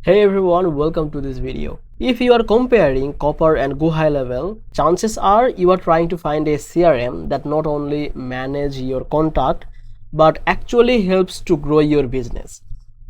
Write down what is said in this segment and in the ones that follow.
Hey everyone, welcome to this video. If you are comparing Copper and GoHighLevel, chances are you are trying to find a CRM that not only manage your contact but actually helps to grow your business.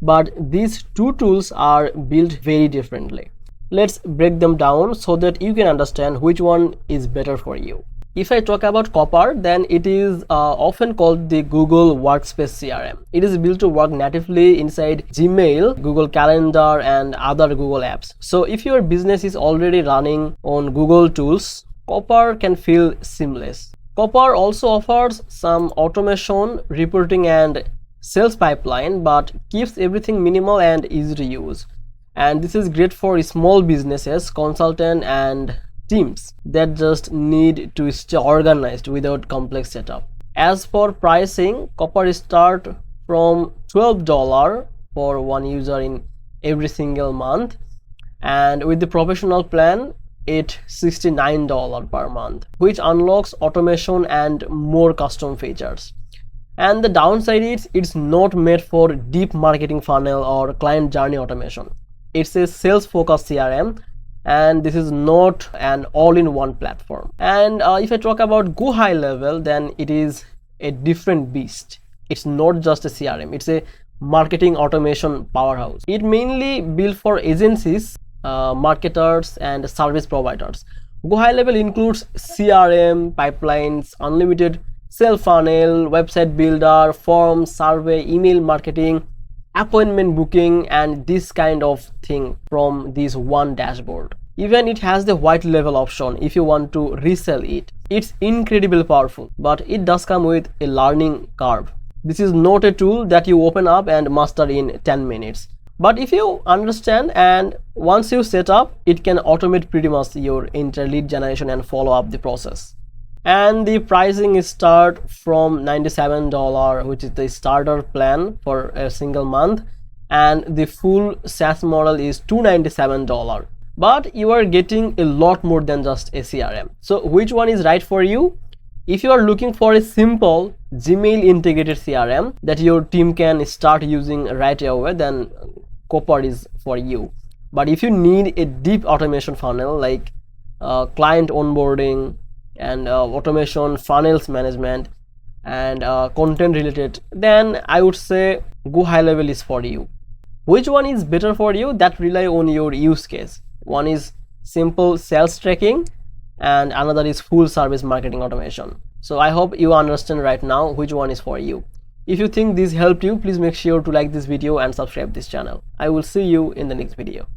But these two tools are built very differently. Let's break them down so that you can understand which one is better for you. If I talk about Copper, then it is often called the Google Workspace CRM. It is built to work natively inside Gmail, Google Calendar, and other Google apps. So if your business is already running on Google tools, Copper can feel seamless. Copper also offers some automation, reporting, and sales pipeline, but keeps everything minimal and easy to use. And this is great for small businesses, consultant, and teams that just need to stay organized without complex setup. As for pricing, Copper start from $12 for one user in every single month, and with the professional plan it's $69 per month, which unlocks automation and more custom features. And the downside is it's not made for deep marketing funnel or client journey automation. It's a sales focused CRM, and this is not an all-in-one platform. And if I talk about GoHighLevel, then it is a different beast. It's not just a CRM, it's a marketing automation powerhouse. It mainly built for agencies, marketers, and service providers. GoHighLevel includes CRM, pipelines, unlimited sales funnel, website builder, forms, survey, email marketing, appointment booking, and this kind of thing from this one dashboard. Even it has the white label option if you want to resell it. It's incredibly powerful, but it does come with a learning curve. This is not a tool that you open up and master in 10 minutes. But if you understand and once you set up, it can automate pretty much your entire lead generation and follow up the process. And the pricing is start from $97, which is the starter plan for a single month, and the full SaaS model is $297. But you are getting a lot more than just a CRM. So which one is right for you? If you are looking for a simple Gmail integrated CRM that your team can start using right away, then Copper is for you. But if you need a deep automation funnel like client onboarding and automation, funnels management, and content related, then I would say GoHighLevel is for you. Which one is better for you? That rely on your use case. One is simple sales tracking and another is full service marketing automation. So I hope you understand right now which one is for you. If you think this helped you, please make sure to like this video and subscribe this channel. I will see you in the next video.